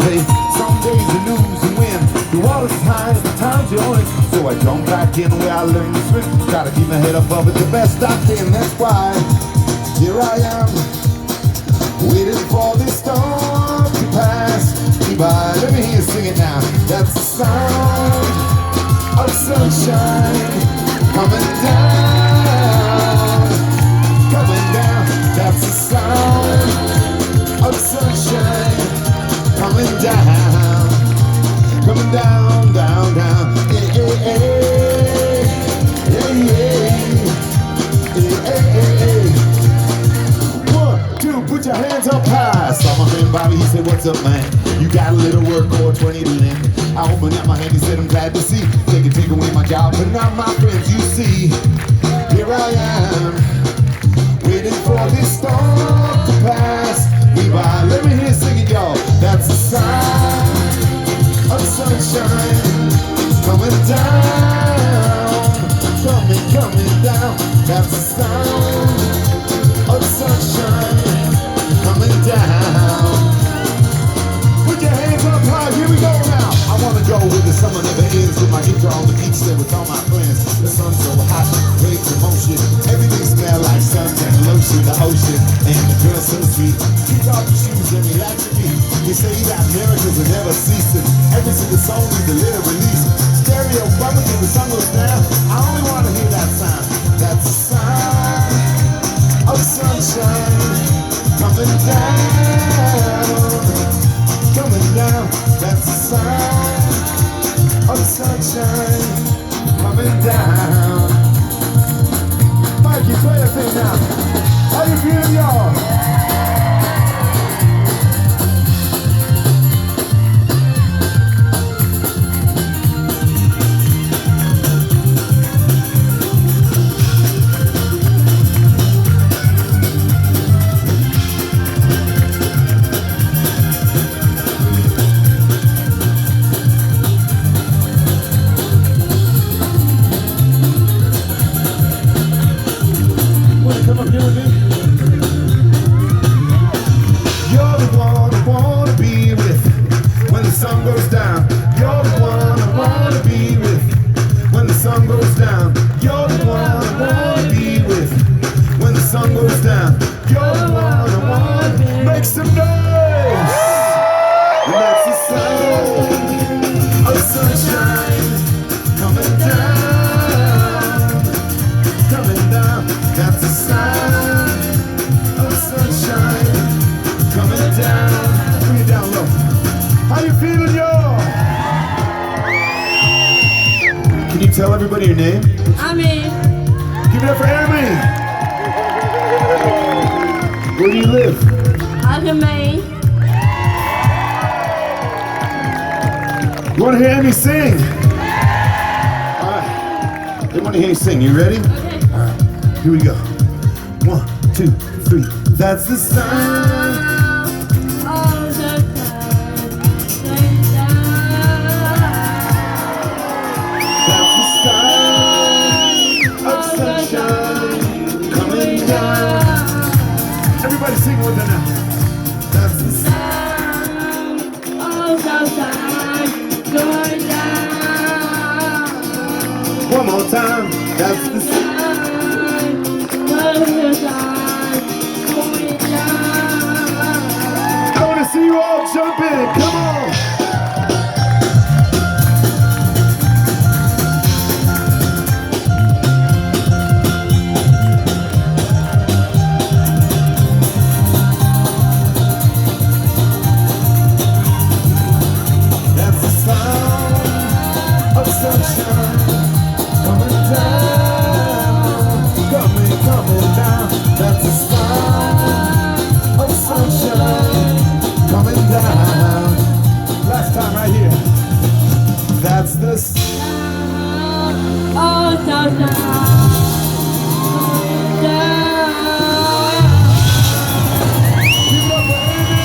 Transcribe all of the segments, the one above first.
say some days you lose and win. The water's high, the time's you're on it. So I jump back in where I learned to swim. Gotta keep my head above it the best I can. That's why here I am, waiting for this storm to pass me by. Let me hear you sing it now. That's the sound of sunshine coming down, coming down. That's the sound of sunshine coming down, coming down, down, down. Hey, hey, hey, hey, hey, hey, hey, hey. 1, 2, put your hands up high. Saw my friend Bobby, he said, what's up, man? You got a little work or 20 to lend. I opened up my hand, he said, I'm glad to see. They can take away my job, but not my friends, you see. Here I am, waiting for this storm to pass me by. Let me hear you sing it, y'all. That's the sound of sunshine coming down, coming down. That's the sound of sunshine coming down. Put your hands up high, here we go now. I wanna go where the summer never ends, with my guitar on the beach there with all my friends. The sun's so hot, waves in motion, everything smells like suntan lotion. The ocean and the girl so sweet. Kick off your shoes and relax your feet. You say that miracles are never ceasing. Every single song needs a little release. Stereo bumping till the sun goes down. I only wanna hear that sound. That's the sound of sunshine coming down, coming down. That's the sound of sunshine coming down. Mikey, play that thing now. How you feeling, y'all? Come up here with me. You're the one I wanna be with when the sun goes down. You're the one I wanna be with when the sun goes down. You're the one I wanna be with when the sun goes down. You're the one I wanna be. Make some noise! And that's the sound of sunshine coming down, coming down. That's the sound of sunshine coming down. Bring it down low. How you feeling, y'all? Can you tell everybody your name? Amy. Give it up for Amy. Where do you live? Maine. You want to hear Amy sing? All right. They want to hear you sing. You ready? Okay. All right. Here we go. 1, 2, 3. That's the sound. Oh, the sun going down. That's the sound of sunshine coming down. Everybody sing with her now. That's the sound. Oh, the sun going down. One more time. That's the sound. I want to see you all jump in. Come on. That's the sound of sunshine coming down, coming down. That's the sound of sunshine coming down. Last time right here. That's the sound. Oh, the sun going down. Give it up for Amy.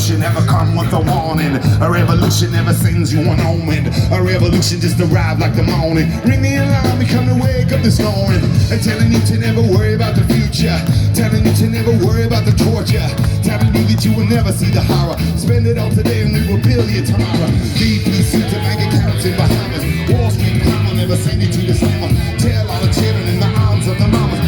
revolution never come with a warning. A revolution never sends you an omen. A revolution just arrived like the morning. Ring the alarm, become the wake up this morning. And telling you to never worry about the future. Telling you to never worry about the torture. Telling you that you will never see the horror. Spend it all today and we will bill you tomorrow. BBC to bank accounts in Bahamas. Wall Street I'll never send you to the summer. Tell all the children in the arms of the mama.